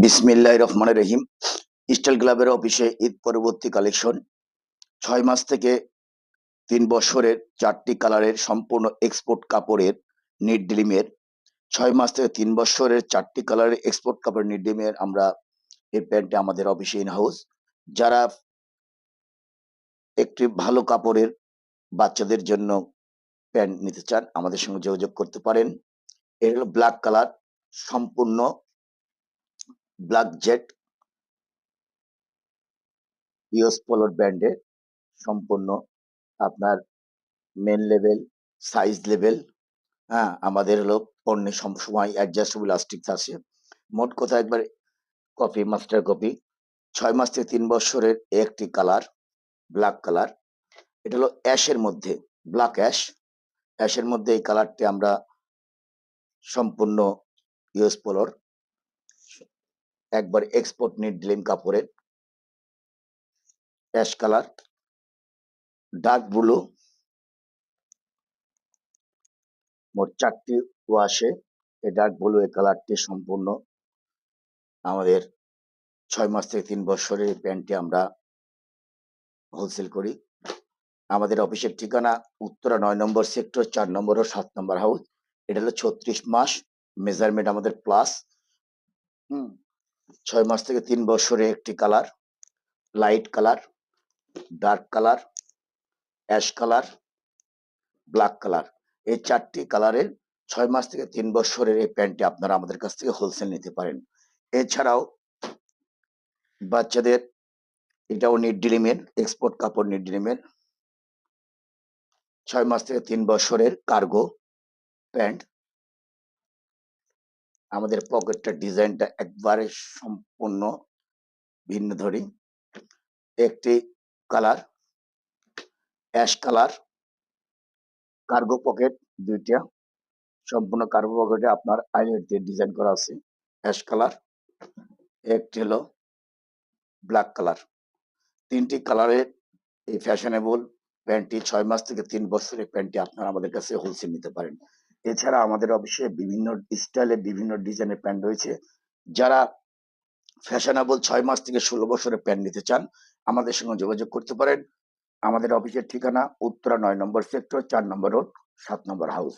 বিসমিল্লাহির রহমানির রহিম। স্টাইল ক্লাবের অফিসে ঈদ পরবর্তী কালেকশন 6 মাস থেকে 3 বছরের 4টি কালারের সম্পূর্ণ এক্সপোর্ট কাপড়ের নিট ডিলিমের 6 মাস থেকে 3 বছরের 4টি কালারের এক্সপোর্ট কাপড় নিট ডিলিমের আমরা এই প্যান্টটা আমাদের অফিসে ইন হাউস। যারা একটি ভালো কাপড়ের বাচ্চাদের জন্য প্যান্ট নিতে চান আমাদের সঙ্গে যোগাযোগ করতে পারেন। এর হলো ব্ল্যাক কালার, সম্পূর্ণ ব্ল্যাক জেট ইউএস পোলোর ব্র্যান্ডের, সম্পূর্ণ আপনার মেন লেভেল, সাইজ লেভেল। হ্যাঁ, আমাদের হলো পণ্যে সবসময় অ্যাডজাস্টেবল ইলাস্টিক আছে। মোট কথা একবার কপি, মাস্টার কপি। 6 মাস থেকে 3 বছরের একটি কালার, ব্ল্যাক কালার। এটা হলো অ্যাশের মধ্যে, ব্ল্যাক অ্যাশ। অ্যাশের মধ্যে এই কালারটি আমরা সম্পূর্ণ ইউএস পোলোর, একবার এক্সপোর্ট নিট ডিলিম কাপড়ের অ্যাশ কালার, ডার্ক ব্লু। মোট 4টি ওয়াশে এই ডার্ক ব্লু এই কালারটি সম্পূর্ণ আমাদের 6 মাস থেকে 3 বছরের এই প্যান্টটি আমরা হোলসেল করি। আমাদের অফিসের ঠিকানা উত্তরা 9 নম্বর সেক্টর, 4 নম্বর ও 7 নম্বর হাউস। এটা হলো 36 মাস, মেজারমেন্ট আমাদের প্লাস। 6 মাস থেকে 3 বছরে একটি colour, light colour, dark colour, ash colour, black colour. এই 4টি কালারের 6 মাস থেকে 3 বছরের এই প্যান্টটি আপনারা আমাদের কাছ থেকে হোলসেল নিতে পারেন। এছাড়াও বাচ্চাদের এটাও নিট ডিলিমের, এক্সপোর্ট কাপড় নিট ডিলিমের 6 মাস থেকে 3 বছরের কার্গো প্যান্ট। আমাদের পকেটটা ডিজাইনটা একবারে সম্পূর্ণ ভিন্ন ধরি। একটি colour ash colour, cargo pocket 2টা, সম্পূর্ণ কার্গো পকেটে আপনার হাইলাইট দিয়ে ডিজাইন করা আছে। অ্যাশ কালার, একটি হলো ব্ল্যাক কালার। 3টি কালারের এই ফ্যাশনেবল প্যান্টটি 6 মাস থেকে 3 বছরের প্যান্টটি আপনারা আমাদের কাছে হোলসেল নিতে পারেন। এছাড়া আমাদের অফিসে বিভিন্ন স্টাইলে বিভিন্ন ডিজাইনের প্যান্ট রয়েছে। যারা ফ্যাশনেবল 6 মাস থেকে 16 বছরের প্যান্ট নিতে চান আমাদের সঙ্গে যোগাযোগ করতে পারেন। আমাদের অফিসের ঠিকানা উত্তরা 9 নম্বর সেক্টর, 4 নম্বর রোড, 7 নম্বর হাউস।